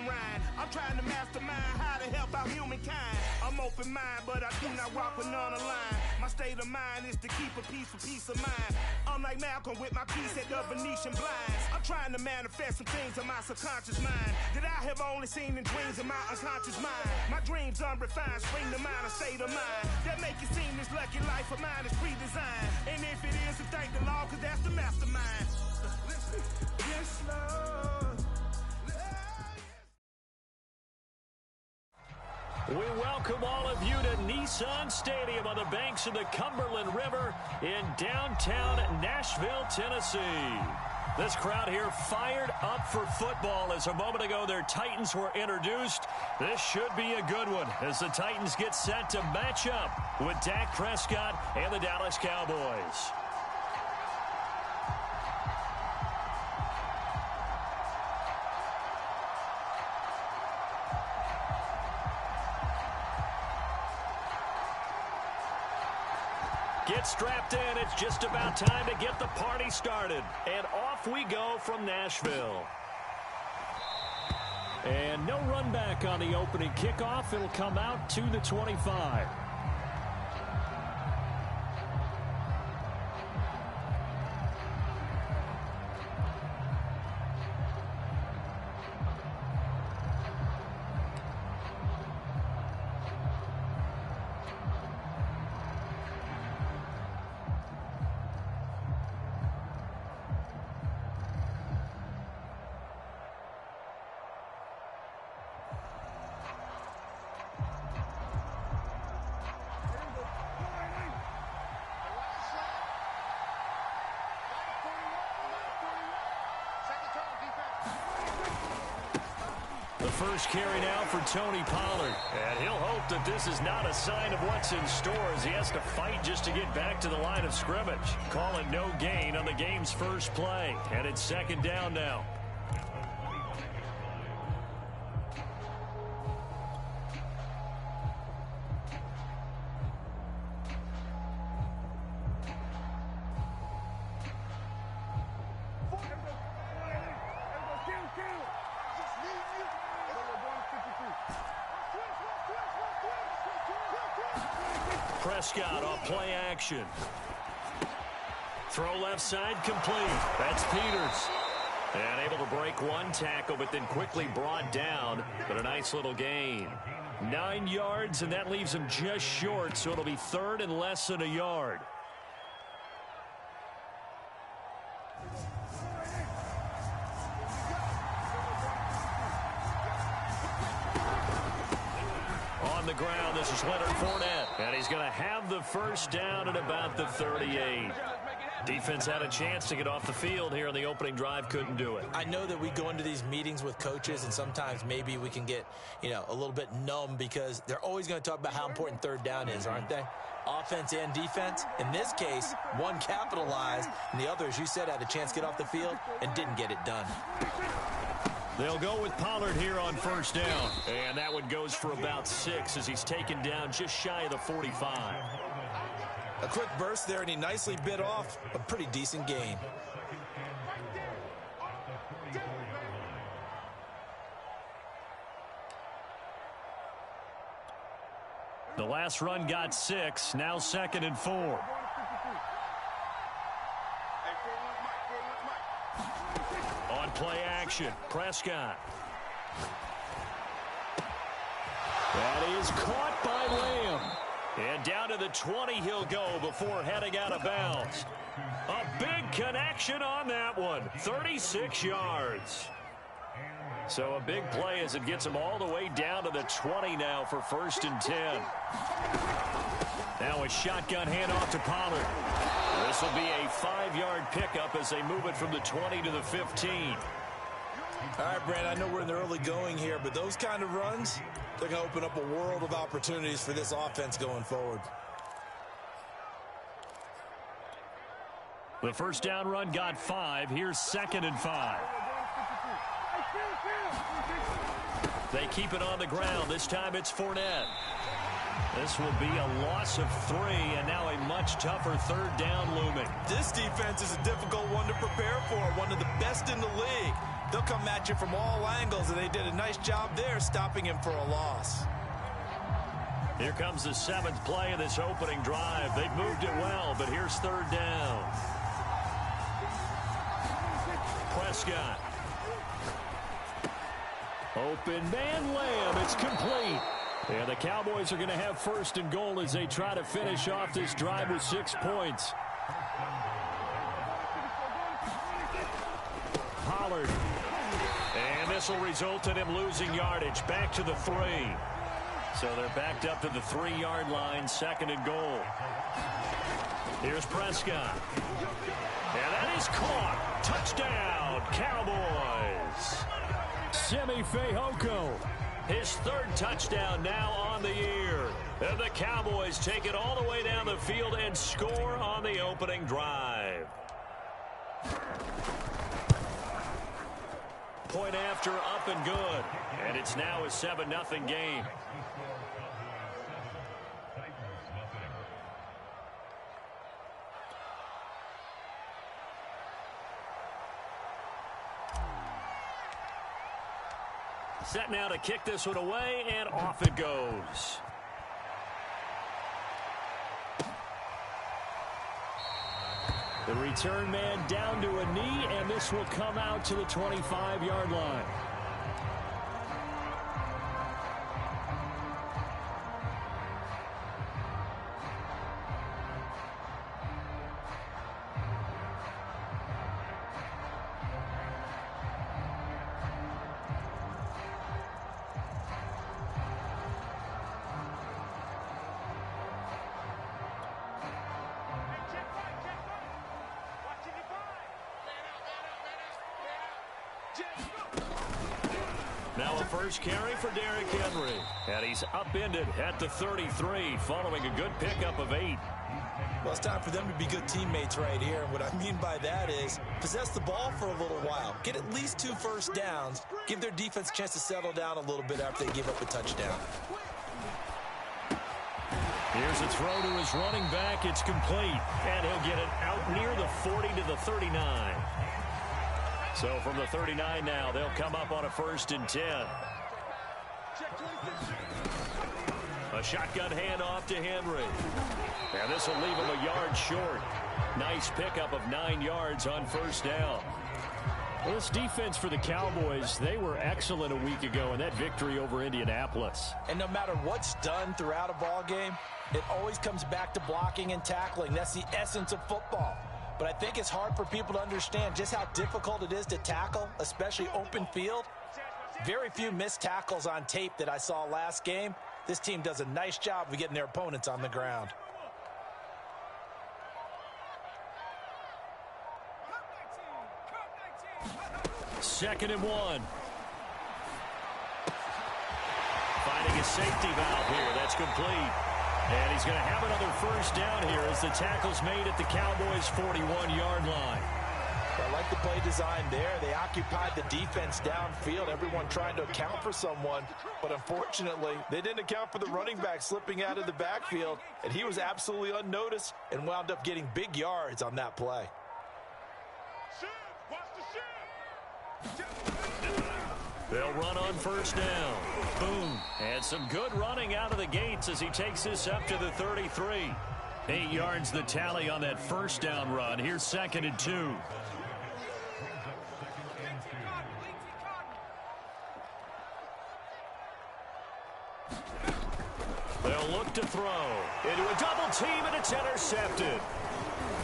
and rhyme. I'm trying to mastermind how to help out humankind. I'm open-minded, but I do not walk with none aligned. My state of mind is to keep a peace for peace of mind. I'm like Malcolm with my piece at the Venetian blinds. I'm trying to manifest some things in my subconscious mind that I have only seen in dreams in my unconscious mind. My dreams unrefined, spring to mind, a state of mind that make it seem this lucky life of mine is pre-designed. And if it is, to thank the Lord, cause that's the mastermind. Yes, Lord. We welcome all of you to Nissan Stadium on the banks of the Cumberland River in downtown Nashville, Tennessee. This crowd here fired up for football as a moment ago their Titans were introduced. This should be a good one as the Titans get set to match up with Dak Prescott and the Dallas Cowboys. Get strapped in. It's just about time to get the party started. And off we go from Nashville. And no run back on the opening kickoff. It'll come out to the 25. The first carry now for Tony Pollard. And he'll hope that this is not a sign of what's in store as he has to fight just to get back to the line of scrimmage. Call it no gain on the game's first play. And it's second down now. Prescott off play action. Throw left side complete. That's Peters. And able to break one tackle, but then quickly brought down. But a nice little gain. 9 yards, and that leaves him just short, so it'll be third and less than a yard. On the ground, this is Leonard Fournette. And he's going to have the first down at about the 38. Defense had a chance to get off the field here on the opening drive, couldn't do it. I know that we go into these meetings with coaches, and sometimes maybe we can get, a little bit numb because they're always going to talk about how important third down is, aren't they? Offense and defense. In this case, one capitalized, and the other, as you said, had a chance to get off the field and didn't get it done. They'll go with Pollard here on first down. And that one goes for about 6 as he's taken down just shy of the 45. A quick burst there, and he nicely bit off a pretty decent gain. The last run got 6, now 2nd and 4. On play action, Prescott. That is caught by Lamb. And down to the 20 he'll go before heading out of bounds. A big connection on that one. 36 yards. So a big play as it gets him all the way down to the 20 now for 1st and 10. Now a shotgun handoff to Pollard. This will be a 5-yard pickup as they move it from the 20 to the 15. All right, Brand, I know we're in the early going here, but those kind of runs, they're going to open up a world of opportunities for this offense going forward. The first down run got 5. Here's 2nd and 5. They keep it on the ground. This time it's Fournette. This will be a loss of 3, and now a much tougher third down looming. This defense is a difficult one to prepare for, one of the best in the league. they'll come at you from all angles, and they did a nice job there stopping him for a loss. Here comes the 7th play of this opening drive. They've moved it well, but here's 3rd down. Prescott. Open man, Lamb. It's complete. And the Cowboys are going to have 1st and goal as they try to finish off this drive with 6 points. Pollard. And this will result in him losing yardage. Back to the 3. So they're backed up to the 3-yard line, 2nd and goal. Here's Prescott. And that is caught. Touchdown, Cowboys. Simi Fehoko. His 3rd touchdown now on the year. And the Cowboys take it all the way down the field and score on the opening drive. Point after, up and good. And it's now a 7-0 game. Set now to kick this one away, and off it goes. The return man down to a knee, and this will come out to the 25-yard line. Now a first carry for Derrick Henry. And he's upended at the 33 following a good pickup of 8. Well, it's time for them to be good teammates right here. And what I mean by that is possess the ball for a little while. Get at least 2 first downs. Give their defense a chance to settle down a little bit after they give up a touchdown. Here's a throw to his running back. It's complete. And he'll get it out near the 40 to the 39. So from the 39 now, they'll come up on a 1st and 10. A shotgun handoff to Henry. And this will leave him a yard short. Nice pickup of 9 yards on 1st down. Well, this defense for the Cowboys, they were excellent a week ago in that victory over Indianapolis. And no matter what's done throughout a ball game, it always comes back to blocking and tackling. That's the essence of football. But I think it's hard for people to understand just how difficult it is to tackle, especially open field. Very few missed tackles on tape that I saw last game. This team does a nice job of getting their opponents on the ground. Second and 1. Finding a safety valve here. That's complete. And he's going to have another 1st down here as the tackle's made at the Cowboys' 41-yard line. I like the play design there. They occupied the defense downfield, everyone trying to account for someone. But unfortunately, they didn't account for the running back slipping out of the backfield, and he was absolutely unnoticed and wound up getting big yards on that play. They'll run on 1st down. Boom. And some good running out of the gates as he takes this up to the 33. 8 yards the tally on that 1st down run. Here's 2nd and 2. They'll look to throw. Into a double team, and it's intercepted.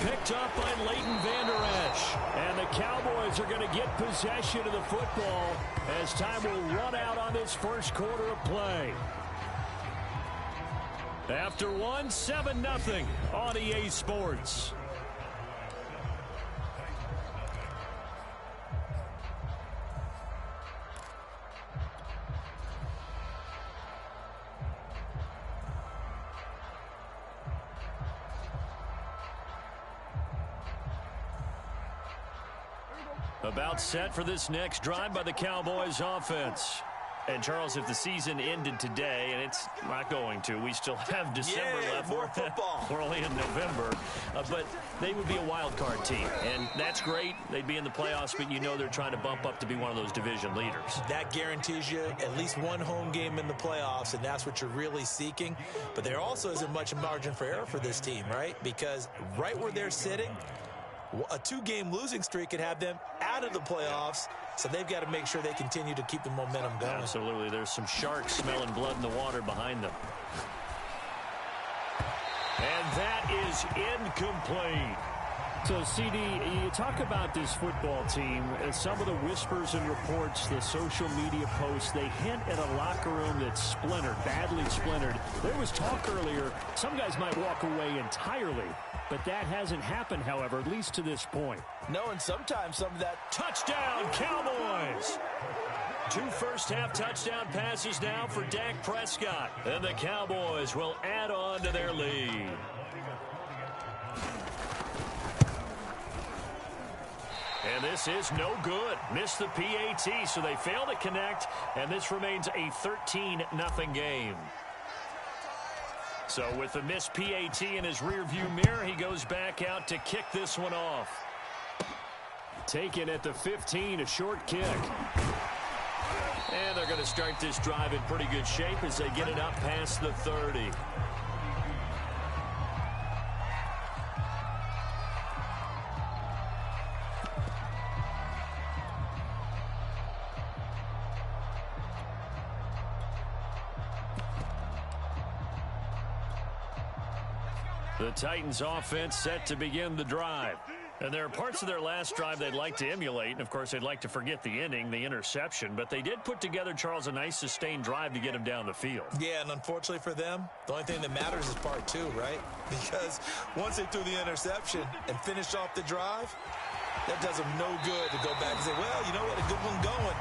Picked up by Leighton Vander Esch. And the Cowboys are going to get possession of the football as time will run out on this 1st quarter of play. After 7-0 on EA Sports. About set for this next drive by the Cowboys offense. And, Charles, if the season ended today, and it's not going to, we still have December left. More football. We're only in November. But they would be a wild card team, and that's great. They'd be in the playoffs, but you know they're trying to bump up to be one of those division leaders. That guarantees you at least one home game in the playoffs, and that's what you're really seeking. But there also isn't much margin for error for this team, right? Because right where they're sitting, a 2-game losing streak could have them out of the playoffs, so they've got to make sure they continue to keep the momentum going. Absolutely. There's some sharks smelling blood in the water behind them. And that is incomplete. So, CD, you talk about this football team, some of the whispers and reports, the social media posts, they hint at a locker room that's splintered, badly splintered. There was talk earlier, some guys might walk away entirely, but that hasn't happened, however, at least to this point. No, and sometimes some of that Touchdown, Cowboys! 2 first-half touchdown passes now for Dak Prescott. And the Cowboys will add on to their lead. And this is no good. Missed the PAT, so they fail to connect, and this remains a 13-0 game. So with the missed PAT in his rearview mirror, he goes back out to kick this one off. Taken at the 15, a short kick. And they're going to start this drive in pretty good shape as they get it up past the 30. The Titans offense set to begin the drive. And there are parts of their last drive they'd like to emulate. And, of course, they'd like to forget the inning, the interception. But they did put together, Charles, a nice sustained drive to get him down the field. Yeah, and unfortunately for them, the only thing that matters is part 2, right? Because once they threw the interception and finished off the drive, that does them no good to go back and say, well, you know what, a good one going.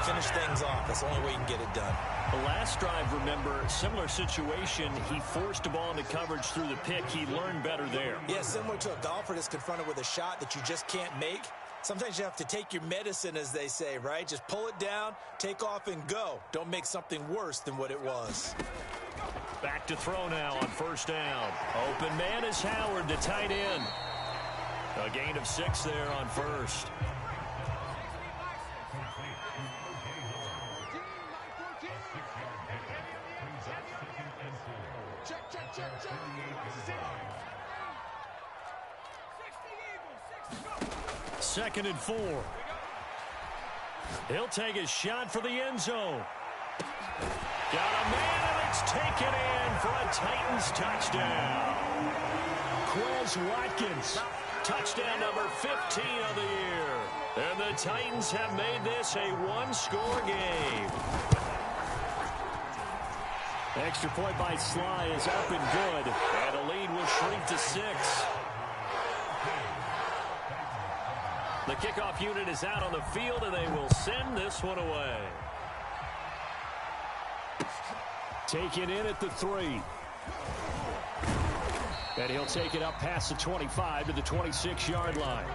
Finish things off. That's the only way you can get it done. The last drive, remember, similar situation. He forced a ball into coverage through the pick. He learned better there. Yeah, similar to a golfer that's confronted with a shot that you just can't make. Sometimes you have to take your medicine, as they say, right? Just pull it down, take off, and go. Don't make something worse than what it was. Back to throw now on first down. Open man is Howard, the tight end. A gain of 6 there on first. Second and 4. He'll take a shot for the end zone. Got a man, and it's taken in for a Titans touchdown. Quez Watkins, touchdown number 15 of the year. And the Titans have made this a 1-score game. Extra point by Sly is up and good. And the lead will shrink to 6. The kickoff unit is out on the field, and they will send this one away. Taken in at the 3. And he'll take it up past the 25 to the 26-yard line.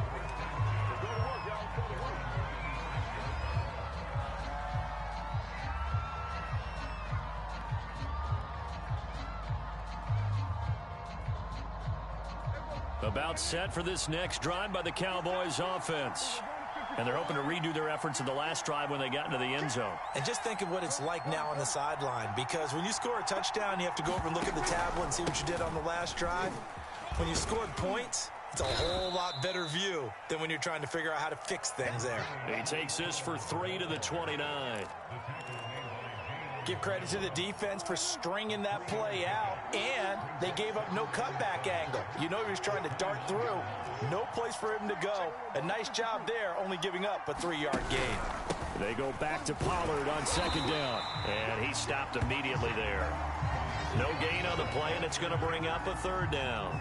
About set for this next drive by the Cowboys offense. And they're hoping to redo their efforts in the last drive when they got into the end zone. And just think of what it's like now on the sideline, because when you score a touchdown, you have to go over and look at the tablet and see what you did on the last drive. When you scored points, it's a whole lot better view than when you're trying to figure out how to fix things there. He takes this for 3 to the 29. Give credit to the defense for stringing that play out, and they gave up no cutback angle. You know he was trying to dart through. No place for him to go. A nice job there, only giving up a 3-yard gain. They go back to Pollard on second down. And he stopped immediately there. No gain on the play, and it's going to bring up a 3rd down.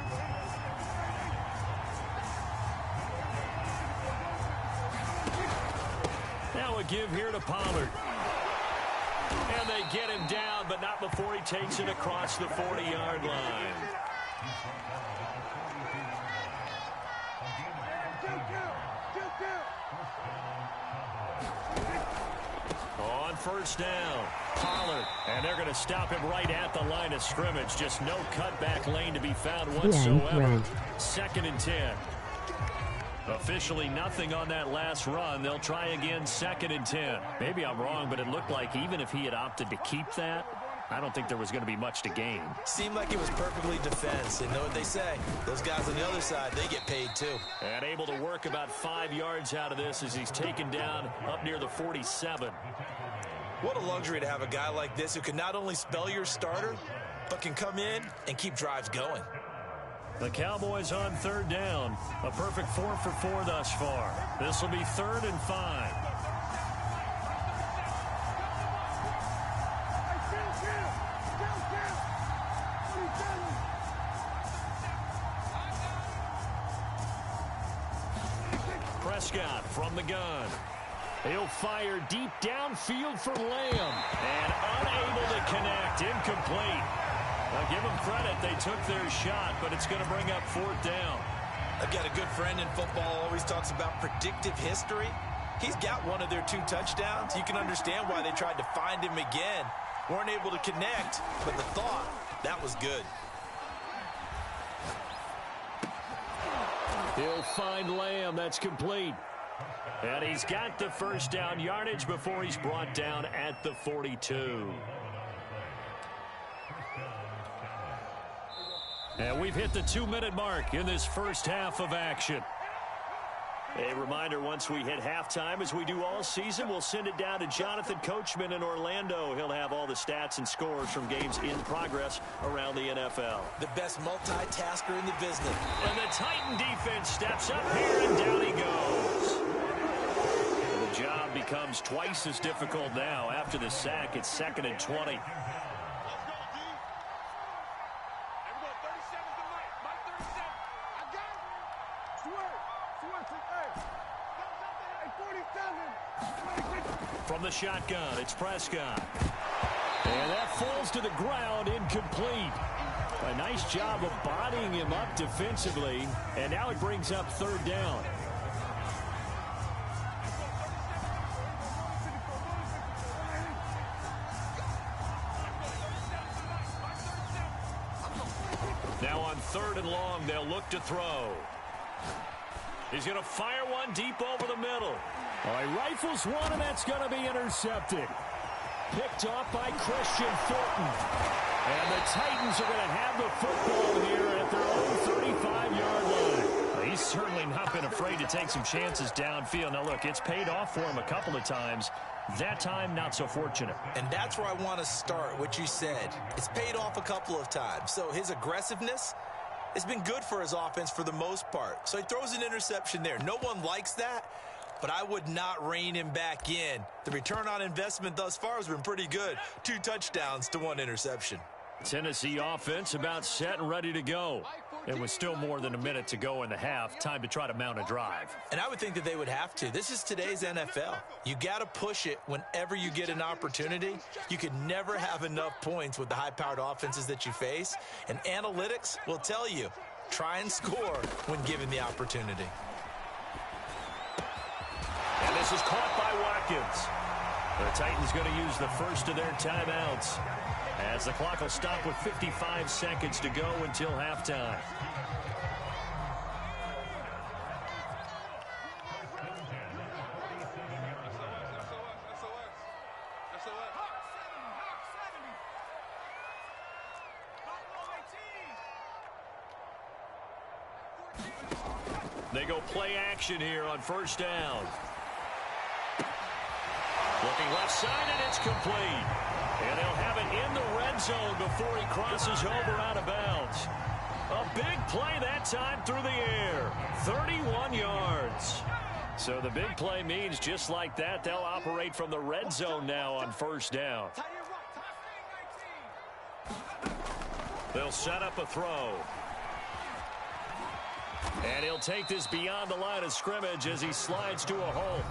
Now a give here to Pollard. And they get him down, but not before he takes it across the 40-yard line. On first down. Pollard. And they're going to stop him right at the line of scrimmage. Just no cutback lane to be found whatsoever. 2nd and 10. Officially nothing on that last run. They'll try again 2nd and 10. Maybe I'm wrong, but it looked like even if he had opted to keep that, I don't think there was going to be much to gain. Seemed like it was perfectly defense. And know what they say? Those guys on the other side, they get paid too. And able to work about 5 yards out of this as he's taken down up near the 47. What a luxury to have a guy like this who can not only spell your starter, but can come in and keep drives going. The Cowboys on 3rd down. A perfect 4 for 4 thus far. This will be 3rd and 5. Prescott from the gun. He'll fire deep downfield for Lamb. And unable to connect. Incomplete. Now, give them credit. They took their shot, but it's going to bring up 4th down. I've got a good friend in football, always talks about predictive history. He's got one of their 2 touchdowns. You can understand why they tried to find him again. Weren't able to connect, but the thought, that was good. He'll find Lamb. That's complete. And he's got the first down yardage before he's brought down at the 42. And we've hit the 2-minute mark in this first half of action. A reminder, once we hit halftime, as we do all season, we'll send it down to Jonathan Coachman in Orlando. He'll have all the stats and scores from games in progress around the NFL. The best multitasker in the business. And the Titan defense steps up here, and down he goes. And the job becomes twice as difficult now. After the sack, it's 2nd and 20. From the shotgun, it's Prescott. And that falls to the ground, incomplete. A nice job of bodying him up defensively. And now it brings up 3rd down. Now on 3rd and long, they'll look to throw. He's going to fire one deep over the middle. All right, rifles one, and that's going to be intercepted. Picked off by Christian Fulton. And the Titans are going to have the football here at their own 35-yard line. Well, he's certainly not been afraid to take some chances downfield. Now, look, it's paid off for him a couple of times. That time, not so fortunate. And that's where I want to start, what you said. It's paid off a couple of times. So his aggressiveness has been good for his offense for the most part. So he throws an interception there. No one likes that, but I would not rein him back in. The return on investment thus far has been pretty good. 2 touchdowns to 1 interception. Tennessee offense about set and ready to go. It was still more than a minute to go in the half. Time to try to mount a drive. And I would think that they would have to. This is today's NFL. You got to push it whenever you get an opportunity. You could never have enough points with the high-powered offenses that you face. And analytics will tell you, try and score when given the opportunity. And this is caught by Watkins. The Titans going to use the first of their timeouts, as the clock will stop with 55 seconds to go until halftime. They go play action here on first down. Looking left side, and it's complete. And they'll have it in the red zone before he crosses over out of bounds. A big play that time through the air. 31 yards. So the big play means just like that, they'll operate from the red zone now on first down. They'll set up a throw. And he'll take this beyond the line of scrimmage as he slides to a hole.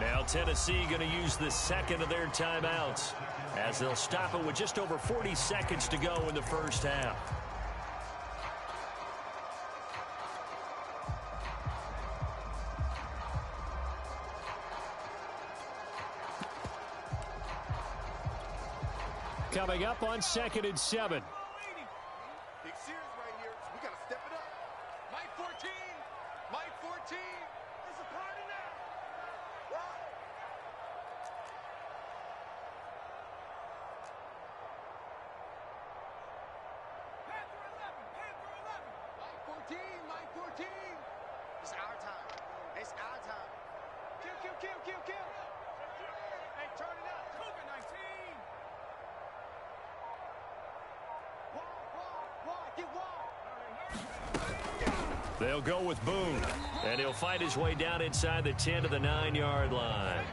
Now Tennessee going to use the second of their timeouts, as they'll stop it with just over 40 seconds to go in the first half. coming up on 2nd and 7. Big series right here, so we got to step it up. Mike 14. Mike 14. It's a party now. What? Panther 11. Panther 11. Mike 14. Mike 14. It's our time. It's our time. Kill, kill, kill, kill, kill. Hey, turn it up. Cougar 19. They'll go with Boone, and he'll fight his way down inside the 10 to the 9-yard line.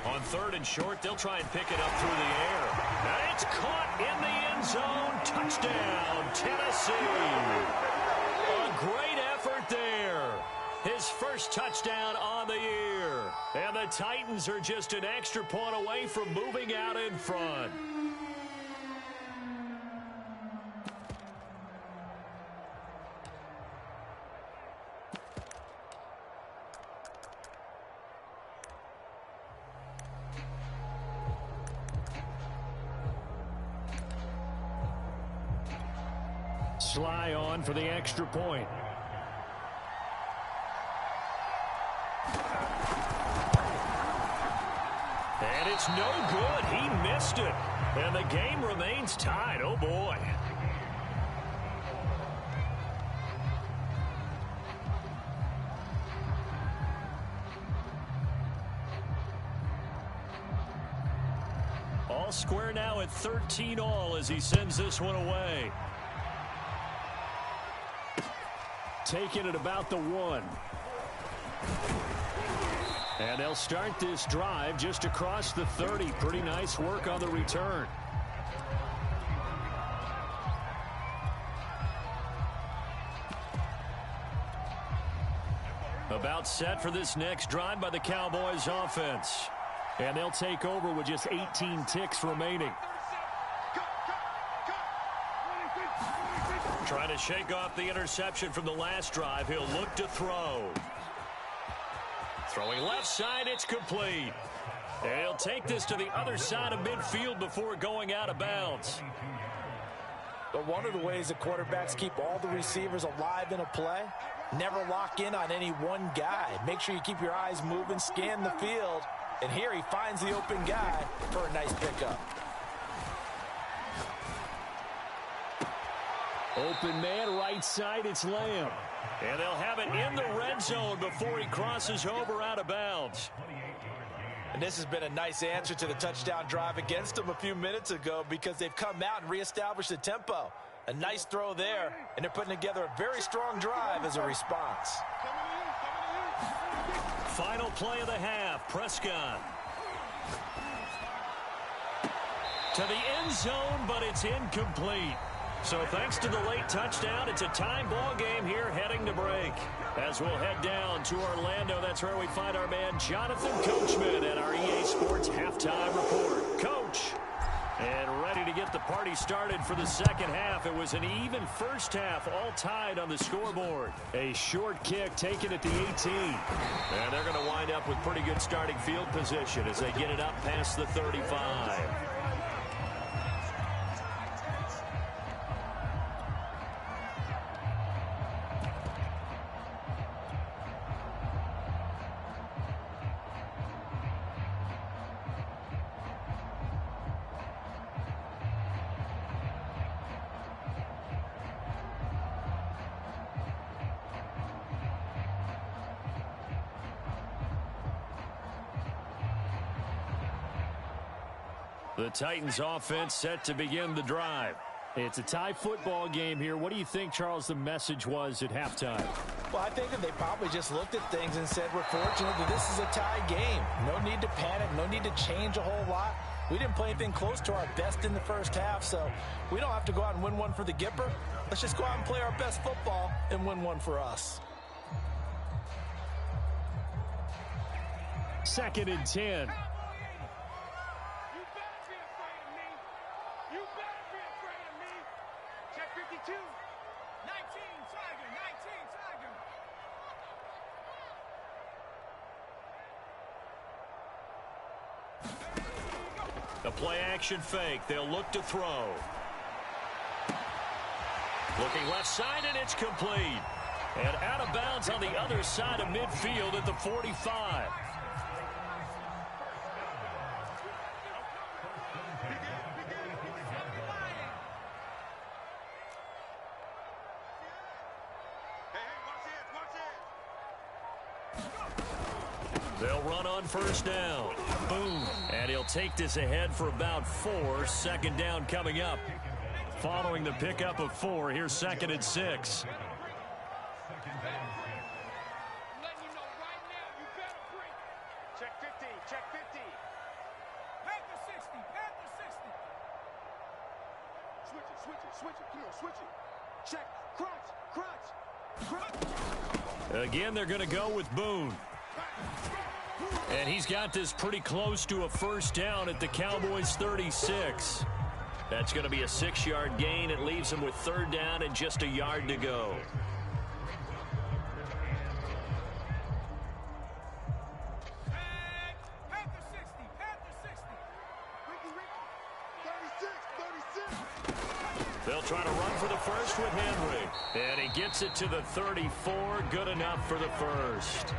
On 3rd and short, they'll try and pick it up through the air. And it's caught in the end zone. Touchdown, Tennessee. A great effort there. His first touchdown on the year. And the Titans are just an extra point away from moving out in front. Sly on for the extra point. And it's no good. He missed it. And the game remains tied. Oh, boy. All square now at 13 all as he sends this one away. Taking it about the 1. And they'll start this drive just across the 30. Pretty nice work on the return. About set for this next drive by the Cowboys offense. And they'll take over with just 18 ticks remaining. Trying to shake off the interception from the last drive. He'll look to throw. Throwing left side, it's complete. And he'll take this to the other side of midfield before going out of bounds. But one of the ways that quarterbacks keep all the receivers alive in a play, never lock in on any one guy. Make sure you keep your eyes moving, scan the field. And here he finds the open guy for a nice pickup. Open man, right side, it's Lamb. And they'll have it in the red zone before he crosses over out of bounds. And this has been a nice answer to the touchdown drive against them a few minutes ago because they've come out and reestablished the tempo. A nice throw there, and they're putting together a very strong drive as a response. Final play of the half, Prescott. To the end zone, but it's incomplete. So thanks to the late touchdown, it's a time ball game here heading to break. As we'll head down to Orlando, that's where we find our man Jonathan Coachman at our EA Sports Halftime Report. Coach, and ready to get the party started for the second half. It was an even first half, all tied on the scoreboard. A short kick taken at the 18. And they're going to wind up with pretty good starting field position as they get it up past the 35. The Titans offense set to begin the drive. It's a tie football game here. What do you think, Charles, the message was at halftime? Well, I think that they probably just looked at things and said, we're fortunate that this is a tie game. No need to panic, no need to change a whole lot. We didn't play anything close to our best in the first half, so we don't have to go out and win one for the Gipper. Let's just go out and play our best football and win one for us. 2nd and 10. A play-action fake. They'll look to throw. Looking left side, and it's complete. And out of bounds on the other side of midfield at the 45. They'll run on first down. Boom. And he'll take this ahead for about 4. Second down coming up. Following the pickup of 4, here's 2nd and 6. Check 50, check 50. Panther 60, Panther 60. Switch it, switch it, switch it. Come on, switch it. Check, crunch, crunch. Again, they're going to go with Boone. And he's got this pretty close to a first down at the Cowboys' 36. That's going to be a 6-yard gain. It leaves him with 3rd down and just a yard to go. Panther 60, Panther 60. Ricky, 36, 36. They'll try to run for the first with Henry. And he gets it to the 34. Good enough for the first.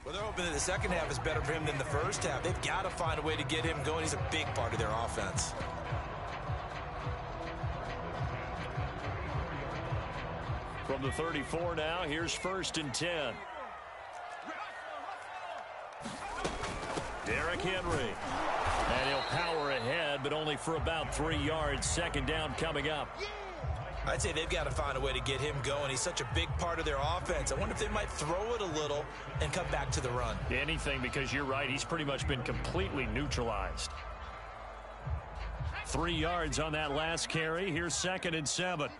Well, they're hoping that the second half is better for him than the first half. They've got to find a way to get him going. He's a big part of their offense. From the 34 now, here's 1st and 10. Derrick Henry. And he'll power ahead, but only for about 3 yards. 2nd down coming up. I'd say they've got to find a way to get him going. He's such a big part of their offense. I wonder if they might throw it a little and come back to the run. Anything, because you're right. He's pretty much been completely neutralized. 3 yards on that last carry. Here's 2nd and 7.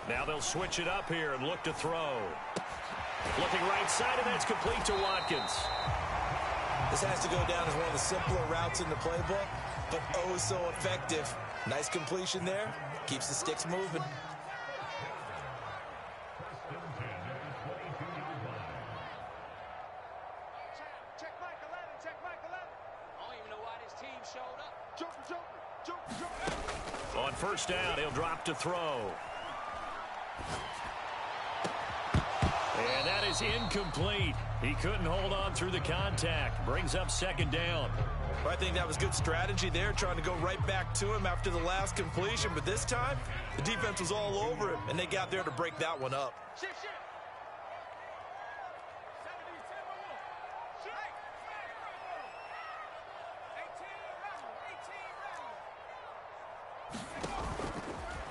Now they'll switch it up here and look to throw. Looking right side, and that's complete to Watkins. This has to go down as one of the simpler routes in the playbook, but oh so effective. Nice completion there. Keeps the sticks moving. Check Mike 11, check Mike 11. I don't even know why this team showed up. Jumper. On first down, he'll drop to throw. And that is incomplete. He couldn't hold on through the contact. Brings up 2nd down. Well, I think that was good strategy there, trying to go right back to him after the last completion. But this time, the defense was all over him, and they got there to break that one up. Shift.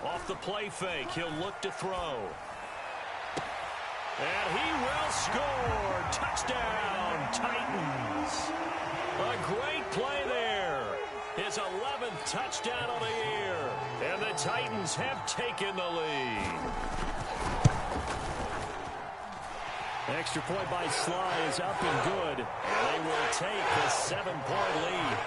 Off the play fake, he'll look to throw. And he will score. Touchdown, Titans. A great play there. His 11th touchdown of the year. And the Titans have taken the lead. Extra point by Sly is up and good. And they will take the 7-point lead.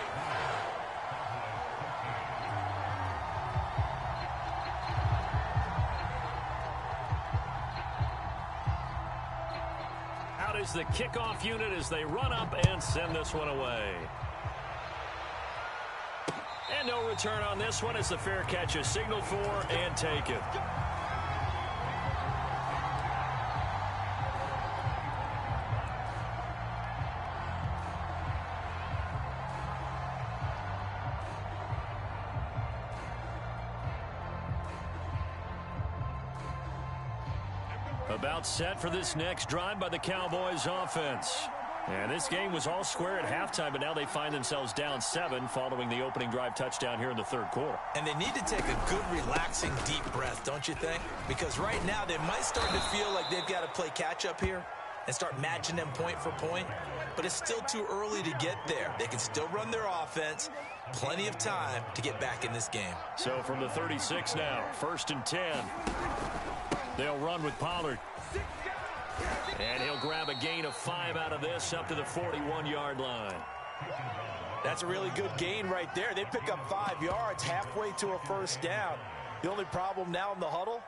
is the kickoff unit as they run up and send this one away. And no return on this one as the fair catch is signaled for and taken. About set for this next drive by the Cowboys offense. And this game was all square at halftime, but now they find themselves down 7 following the opening drive touchdown here in the third quarter. And they need to take a good, relaxing, deep breath, don't you think? Because right now they might start to feel like they've got to play catch-up here and start matching them point for point. But it's still too early to get there. They can still run their offense. Plenty of time to get back in this game. So from the 36 now, 1st and 10. They'll run with Pollard. And he'll grab a gain of 5 out of this up to the 41-yard line. That's a really good gain right there. They pick up 5 yards halfway to a first down. The only problem now in the huddle,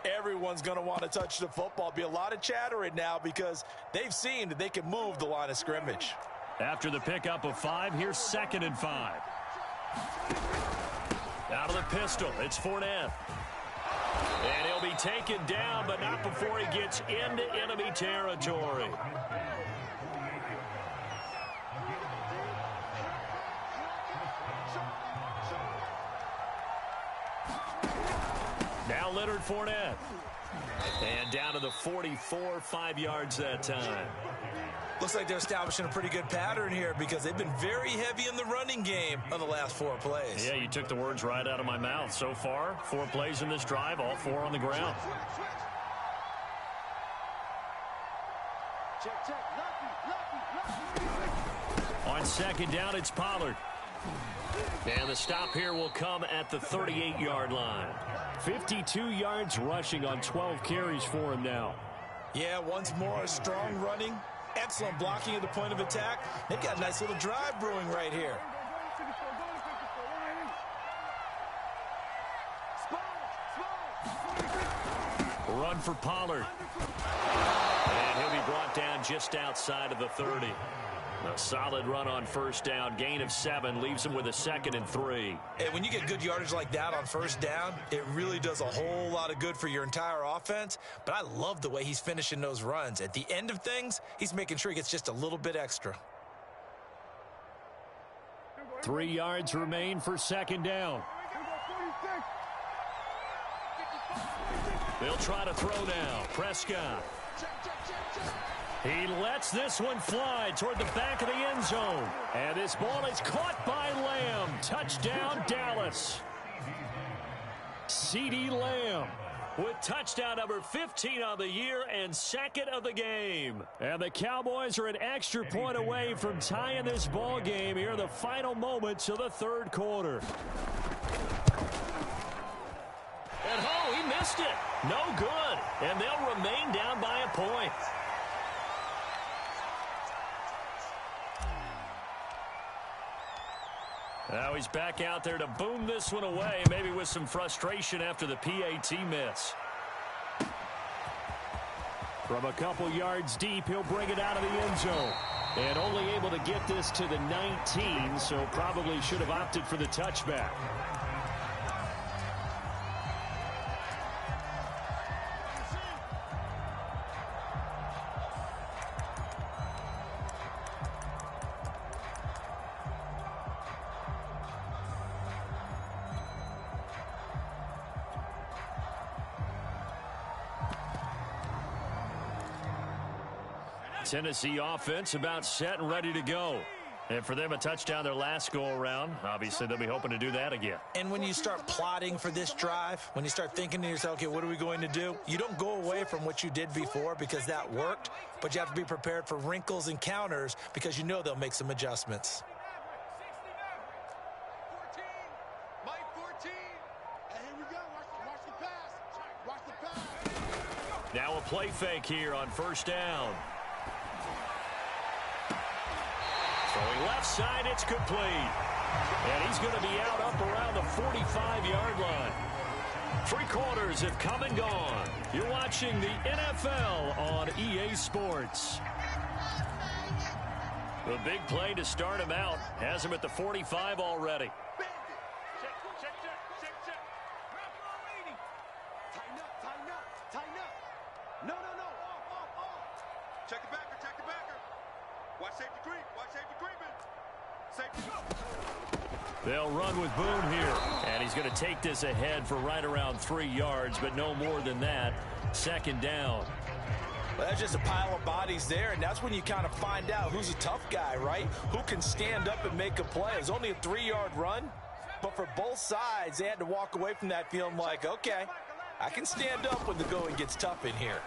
everyone's going to want to touch the football. Be a lot of chattering now because they've seen that they can move the line of scrimmage. After the pickup of 5, here's 2nd and 5. Out of the pistol, it's Fournette. And he'll be taken down, but not before he gets into enemy territory. Now Leonard Fournette. And down to the 44, 5 yards that time. Looks like they're establishing a pretty good pattern here because they've been very heavy in the running game on the last 4 plays. Yeah, you took the words right out of my mouth. So far, 4 plays in this drive, all 4 on the ground. On 2nd down, it's Pollard. And the stop here will come at the 38-yard line. 52 yards rushing on 12 carries for him now. Yeah, once more, strong running. Excellent blocking at the point of attack. They've got a nice little drive brewing right here. Run for Pollard. And he'll be brought down just outside of the 30. A solid run on first down. Gain of 7 leaves him with a 2nd and 3. And when you get good yardage like that on first down, it really does a whole lot of good for your entire offense. But I love the way he's finishing those runs. At the end of things, he's making sure he gets just a little bit extra. 3 yards remain for 2nd down. They'll try to throw now. Prescott. He lets this one fly toward the back of the end zone. And this ball is caught by Lamb. Touchdown, Dallas. CeeDee Lamb with touchdown number 15 on the year and 2nd of the game. And the Cowboys are an extra point away from tying this ball game here in the final moments of the 3rd quarter. And he missed it. No good. And they'll remain down by a point. Now he's back out there to boom this one away, maybe with some frustration after the PAT miss. From a couple yards deep, he'll bring it out of the end zone. And only able to get this to the 19, so probably should have opted for the touchback. Tennessee offense about set and ready to go. And for them, a touchdown their last go-around. Obviously, they'll be hoping to do that again. And when you start plotting for this drive, when you start thinking to yourself, okay, what are we going to do? You don't go away from what you did before because that worked, but you have to be prepared for wrinkles and counters because you know they'll make some adjustments. 14, Mike 14. And here we go. Watch the pass. Watch the pass. Now a play fake here on first down. Throwing left side, it's complete. And he's going to be out up around the 45-yard line. Three quarters have come and gone. You're watching the NFL on EA Sports. The big play to start him out has him at the 45 already. Check the backer, check the backer. Watch safety creep, watch safety creeping. Safety go. They'll run with Boone here. And he's going to take this ahead for right around 3 yards, but no more than that. Second down. Well, that's just a pile of bodies there, and that's when you kind of find out who's a tough guy, right? Who can stand up and make a play. It was only a 3-yard run, but for both sides, they had to walk away from that feeling like, okay, I can stand up when the going gets tough in here.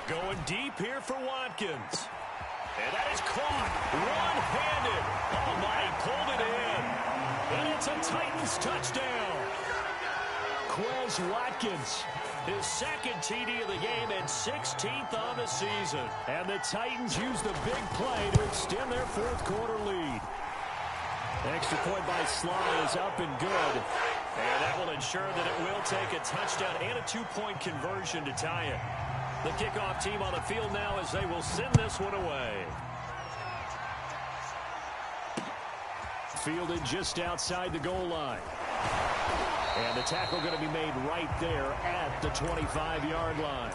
Going deep here for Watkins. And that is caught one-handed. Oh, my, he pulled it in. And it's a Titans touchdown. Quez Watkins, his second TD of the game and 16th on the season. And the Titans use the big play to extend their fourth quarter lead. Extra point by Sly is up and good. And that will ensure that it will take a touchdown and a 2-point conversion to tie it. The kickoff team on the field now as they will send this one away. Fielded just outside the goal line. And the tackle going to be made right there at the 25-yard line.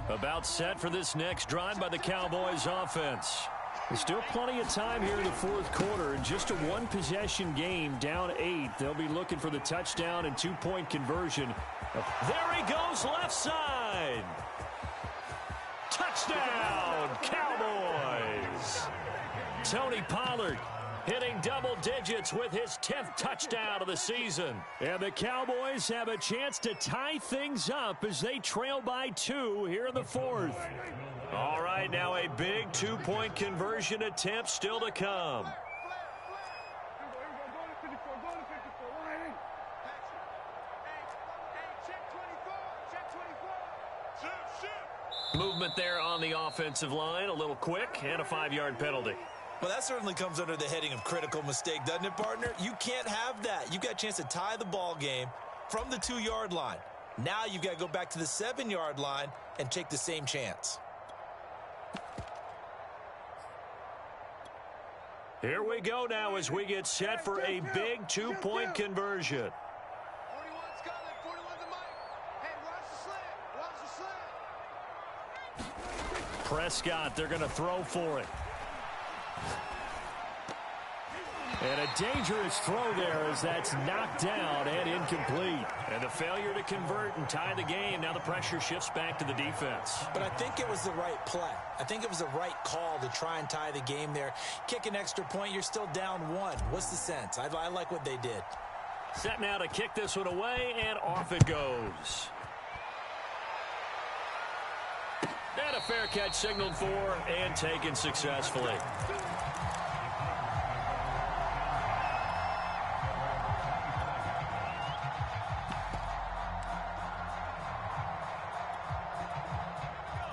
About set for this next drive by the Cowboys offense. There's still plenty of time here in the fourth quarter. Just a one-possession game, down 8. They'll be looking for the touchdown and 2-point conversion. There he goes, left side. Touchdown, Cowboys. Tony Pollard hitting double digits with his 10th touchdown of the season. And the Cowboys have a chance to tie things up as they trail by 2 here in the fourth. All right, now a big 2-point conversion attempt still to come. Movement there on the offensive line, a little quick, and a 5-yard penalty. Well, that certainly comes under the heading of critical mistake, doesn't it, partner? You can't have that. You've got a chance to tie the ball game from the 2-yard line. Now you've got to go back to the 7-yard line and take the same chance. Here we go now as we get set for a big 2-point conversion. 41's coming, 41's the mic. Hey, watch the slant, Prescott, they're going to throw for it. And a dangerous throw there as that's knocked down and incomplete. And the failure to convert and tie the game. Now the pressure shifts back to the defense. But I think it was the right play. I think it was the right call to try and tie the game there. Kick an extra point, you're still down 1. What's the sense? I like what they did. Set now to kick this one away, and off it goes. And a fair catch signaled for and taken successfully.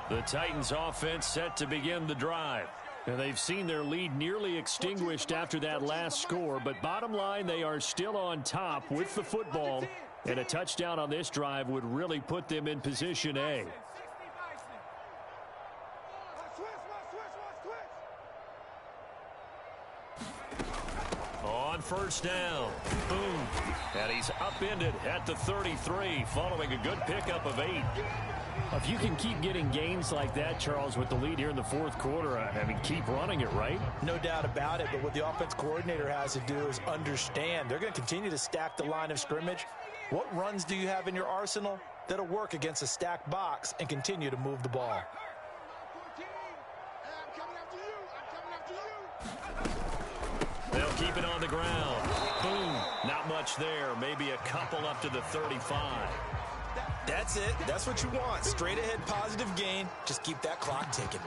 The Titans offense set to begin the drive. And they've seen their lead nearly extinguished after that last score. But bottom line, they are still on top with the football. And a touchdown on this drive would really put them in position A. On first down. Boom. And he's upended at the 33 following a good pickup of 8. If you can keep getting gains like that, Charles, with the lead here in the fourth quarter, I mean, keep running it, right? No doubt about it, but what the offense coordinator has to do is understand. They're going to continue to stack the line of scrimmage. What runs do you have in your arsenal that'll work against a stacked box and continue to move the ball? They'll keep it on the ground. Boom. Not much there. Maybe a couple up to the 35. That's it. That's what you want. Straight ahead positive gain. Just keep that clock ticking.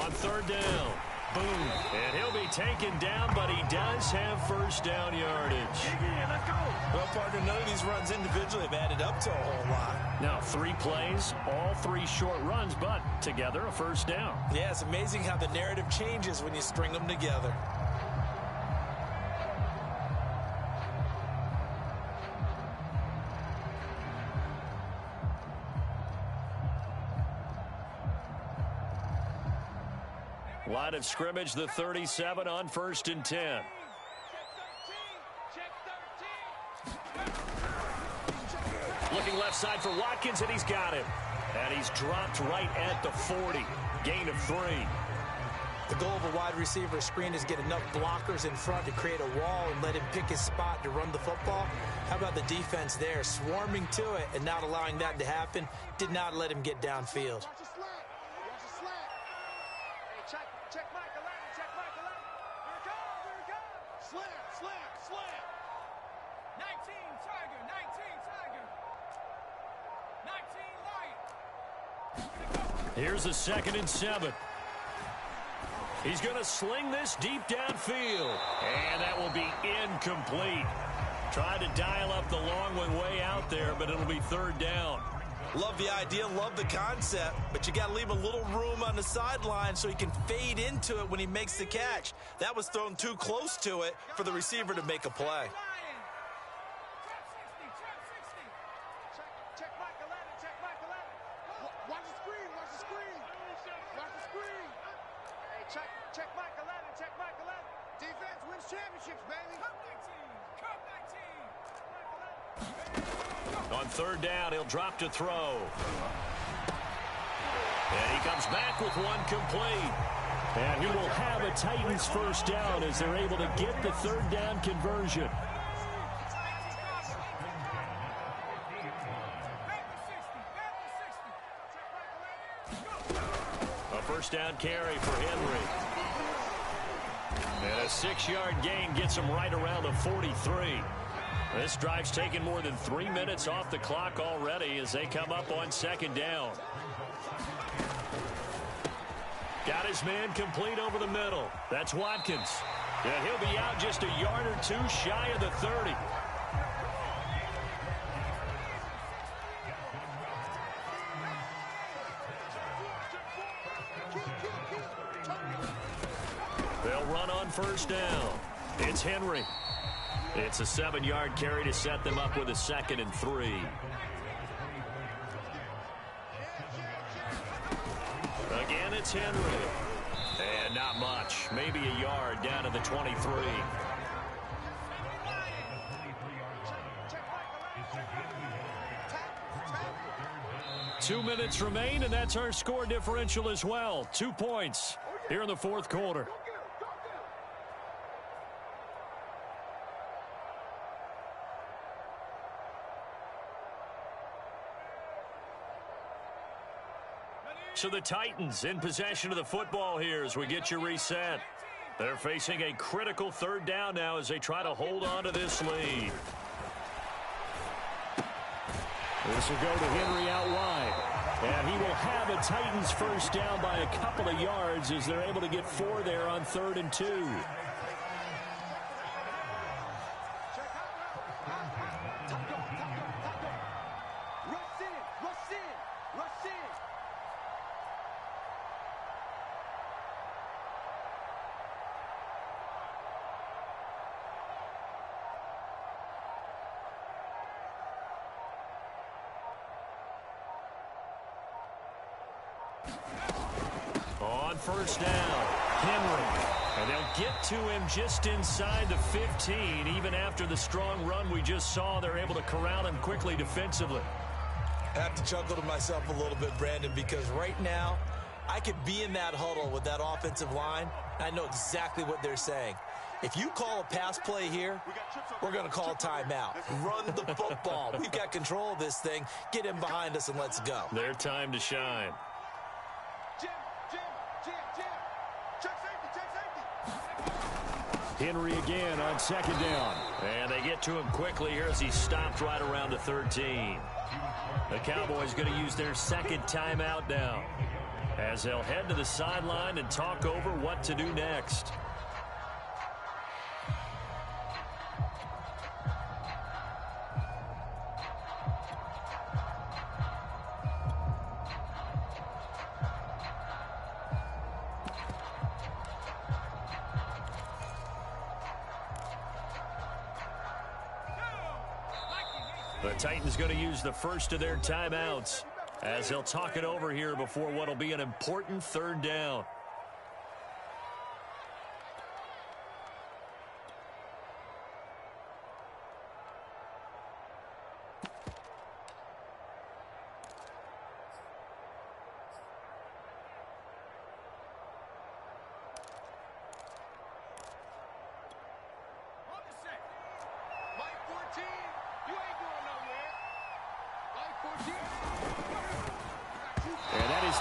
On third down. Boom. And he'll be taken down, but he does have first down yardage. Let's go. Well, partner, none of these runs individually have added up to a whole lot. Now, 3 plays, all 3 short runs, but together a first down. Yeah, it's amazing how the narrative changes when you string them together. Line of scrimmage, the 37 on 1st and 10. Looking left side for Watkins, and he's got him. And he's dropped right at the 40. Gain of 3. The goal of a wide receiver screen is get enough blockers in front to create a wall and let him pick his spot to run the football. How about the defense there, swarming to it and not allowing that to happen? Did not let him get downfield. Check Mike 11, check Mike 11. Here it comes, here it comes. Slam. 19 Tiger, 19 Tiger. 19 Lion. Here's a 2nd and 7. He's going to sling this deep downfield. And that will be incomplete. Tried to dial up the long one way out there, but it'll be 3rd down. Love the idea, love the concept, but you got to leave a little room on the sideline so he can fade into it when he makes the catch. That was thrown too close to it for the receiver to make a play. Check Mike 11, check Mike 11. Watch the screen. Hey, check Mike 11, check Mike 11. Defense wins championships, baby. Cup 19. On 3rd down, he'll drop to throw. And he comes back with one complete. And he will have a Titans first down as they're able to get the 3rd down conversion. A first down carry for Henry. And a 6-yard gain gets him right around the 43. This drive's taken more than 3 minutes off the clock already as they come up on 2nd down. Got his man complete over the middle. That's Watkins. Yeah, he'll be out just a yard or 2 shy of the 30. They'll run on first down. It's Henry. It's a 7-yard carry to set them up with a 2nd and 3. Again, it's Henry. And not much. Maybe a yard down to the 23. 2 minutes remain, and that's our score differential as well. 2 points here in the 4th quarter. So the Titans in possession of the football here as we get you reset. They're facing a critical 3rd down now as they try to hold on to this lead. This will go to Henry out wide. And he will have a Titans first down by a couple of yards as they're able to get 4 there on 3rd and 2. On first down, Henry. And they'll get to him just inside the 15. Even after the strong run we just saw, they're able to corral him quickly defensively. I have to chuckle to myself a little bit, Brandon, because right now I could be in that huddle with that offensive line. I know exactly what they're saying. If you call a pass play here, we're going to call a timeout. Run the football. We've got control of this thing. Get him behind us and let's go. Their time to shine. Henry again on 2nd down. And they get to him quickly here as he stopped right around the 13. The Cowboys going to use their 2nd timeout now. as they'll head to the sideline and talk over what to do next. The Titans going to use the first of their timeouts as they'll talk it over here before what will be an important third down.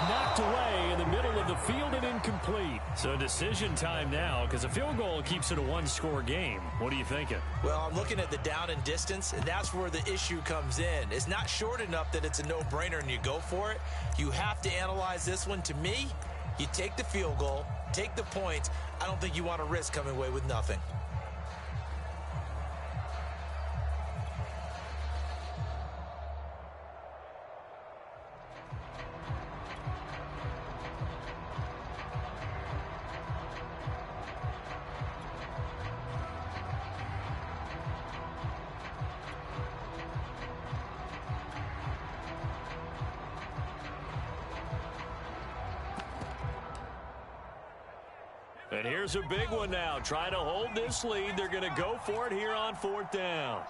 Knocked away in the middle of the field and incomplete. So decision time now because a field goal keeps it a one-score game. What are you thinking? Well, I'm looking at the down and distance, and that's where the issue comes in. It's not short enough that it's a no-brainer and you go for it. You have to analyze this one. To me, you take the field goal, take the points. I don't think you want to risk coming away with nothing. And here's a big one now. Trying to hold this lead. They're going to go for it here on fourth down.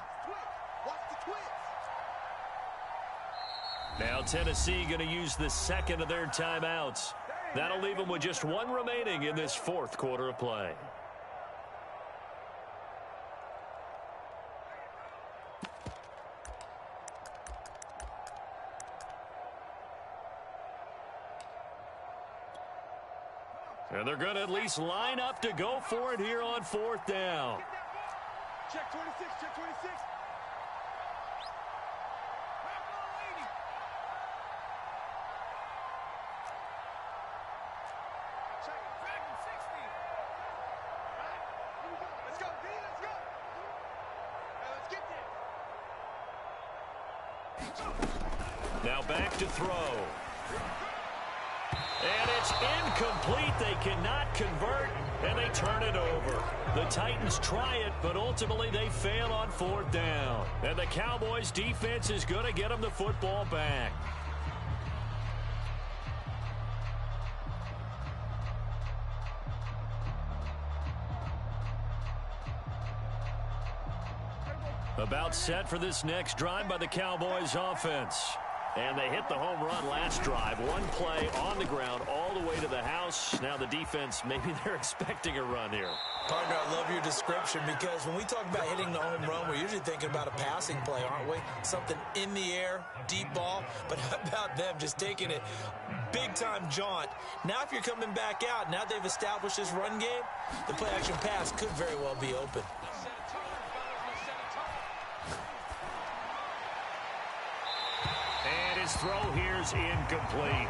Now Tennessee going to use the second of their timeouts. That'll leave them with just one remaining in this fourth quarter of play. And they're going to at least line up to go for it here on fourth down. Check 26, check 26. Check, dragon 60. Let's go, D, let's go. Hey, let's get this. Now back to throw. And it's incomplete. They cannot convert, and they turn it over. The Titans try it, but ultimately they fail on fourth down. And the Cowboys' defense is going to get them the football back. About set for this next drive by the Cowboys offense. And they hit the home run last drive. One play on the ground all the way to the house. Now the defense, maybe they're expecting a run here. Partner, I love your description because when we talk about hitting the home run, we're usually thinking about a passing play, aren't we? Something in the air, deep ball. But how about them just taking it big-time jaunt? Now if you're coming back out, now they've established this run game, the play-action pass could very well be open. His throw here's incomplete.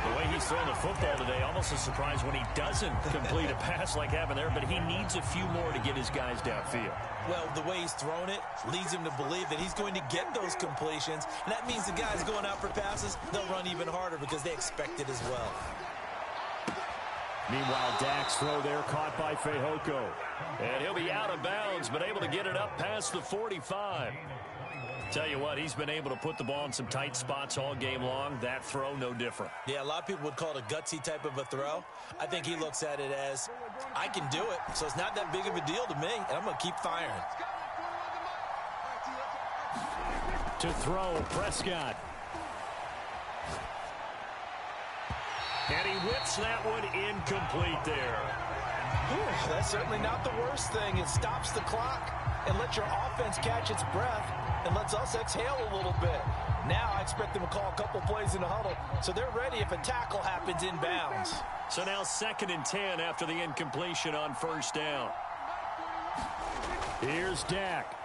The way he's throwing the football today, almost a surprise when he doesn't complete a pass like happened there, but he needs a few more to get his guys downfield. Well, the way he's thrown it leads him to believe that he's going to get those completions, and that means the guys going out for passes, they'll run even harder because they expect it as well. Meanwhile, Dak's throw there caught by Fehoko. And he'll be out of bounds, but able to get it up past the 45. Tell you what, he's been able to put the ball in some tight spots all game long. That throw, no different. Yeah, a lot of people would call it a gutsy type of a throw. I think he looks at it as, I can do it, so it's not that big of a deal to me, and I'm going to keep firing. To throw, Prescott. And he whips that one incomplete there. Whew, that's certainly not the worst thing. It stops the clock and lets your offense catch its breath and lets us exhale a little bit. Now I expect them to call a couple plays in the huddle, so they're ready if a tackle happens inbounds. So now 2nd and 10 after the incompletion on first down. Here's Dak.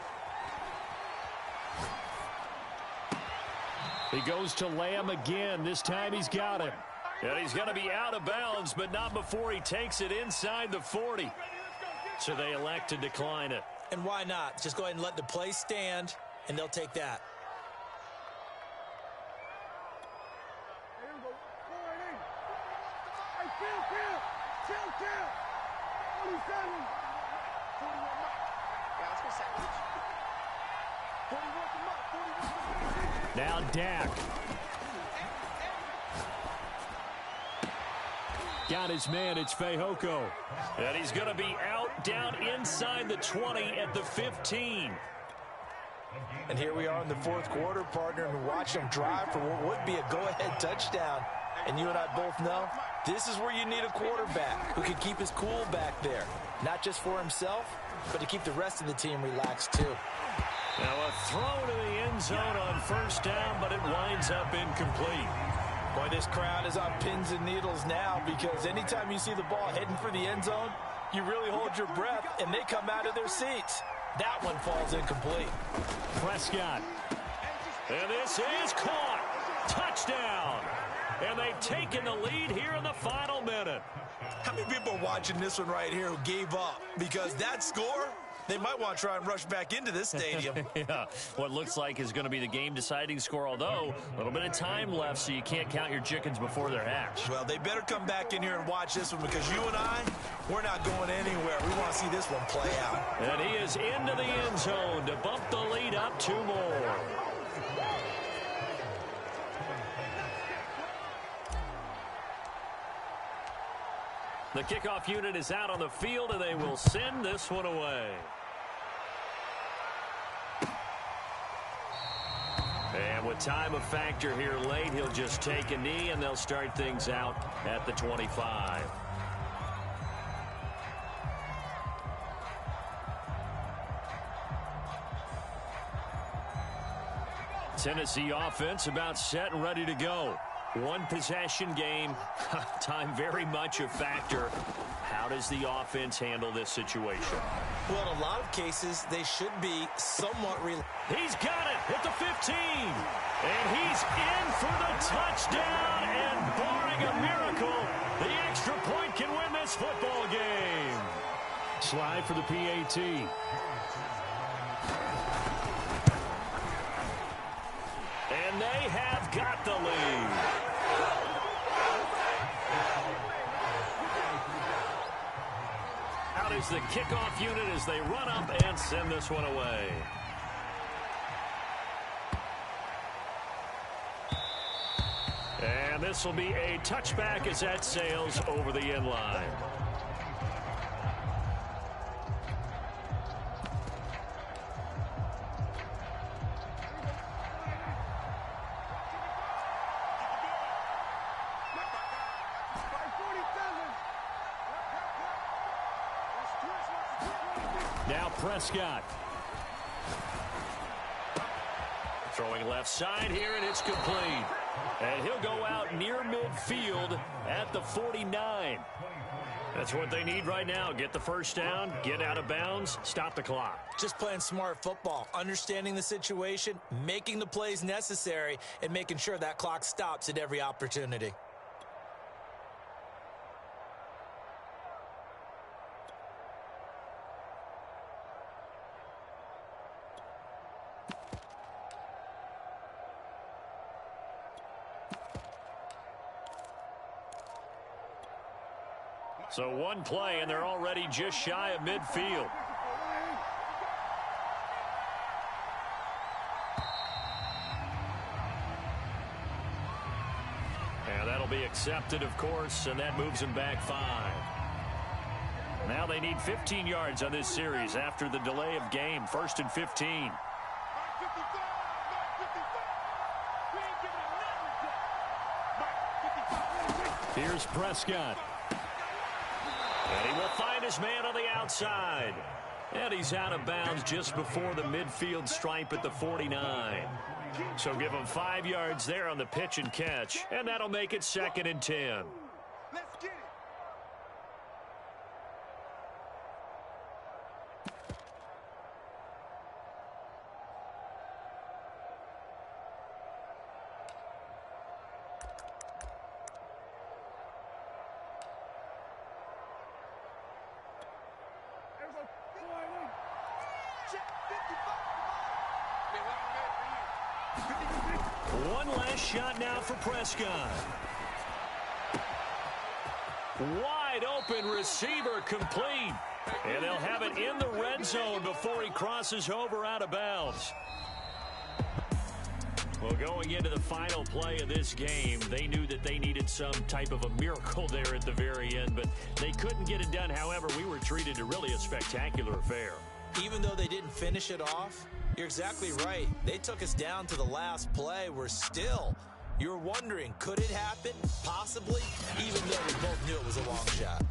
He goes to Lamb again. This time he's got him. And he's going to be out of bounds, but not before he takes it inside the 40. So they elect to decline it. And why not? Just go ahead and let the play stand, and they'll take that. Now Dak. Got his man. It's Fehoko. And he's going to be out down inside the 20 at the 15. And here we are in the fourth quarter, partner, and watch them drive for what would be a go-ahead touchdown. And you and I both know this is where you need a quarterback who can keep his cool back there. Not just for himself, but to keep the rest of the team relaxed too. Now a throw to the end zone on first down, but it winds up incomplete. Boy, this crowd is on pins and needles now, because anytime you see the ball heading for the end zone, you really hold your breath, and they come out of their seats. That one falls incomplete. Prescott. And this is caught. Touchdown. And they've taken the lead here in the final minute. How many people are watching this one right here who gave up? Because that score, they might want to try and rush back into this stadium. Yeah, what looks like is going to be the game-deciding score, although a little bit of time left, so you can't count your chickens before they're hatched. Well, they better come back in here and watch this one, because you and I, we're not going anywhere. We want to see this one play out. And he is into the end zone to bump the lead up 2 more. The kickoff unit is out on the field, and they will send this one away. And with time a factor here late, he'll just take a knee, and they'll start things out at the 25. Tennessee offense about set and ready to go. One possession game, time very much a factor. How does the offense handle this situation? Well, in a lot of cases, they should be somewhat He's got it at the 15. And he's in for the touchdown. And barring a miracle, the extra point can win this football game. Slide for the PAT. And they have got the lead. Out is the kickoff unit as they run up and send this one away. And this will be a touchback as that sails over the end line. Now Prescott. Throwing left side here, and it's complete. And he'll go out near midfield at the 49. That's what they need right now. Get the first down, get out of bounds, stop the clock. Just playing smart football, understanding the situation, making the plays necessary, and making sure that clock stops at every opportunity. So one play, and they're already just shy of midfield. And that'll be accepted, of course, and that moves them back 5. Now they need 15 yards on this series after the delay of game. 1st and 15. Here's Prescott. And he will find his man on the outside. And he's out of bounds just before the midfield stripe at the 49. So give him 5 yards there on the pitch and catch. And that'll make it 2nd and 10. Let's get it. One last shot now for Prescott. Wide open receiver complete. And they'll have it in the red zone before he crosses over out of bounds. Well, going into the final play of this game, they knew that they needed some type of a miracle there at the very end, but they couldn't get it done. However, we were treated to really a spectacular affair. Even though they didn't finish it off, you're exactly right. They took us down to the last play. We're still, you're wondering, could it happen? Possibly, even though we both knew it was a long shot.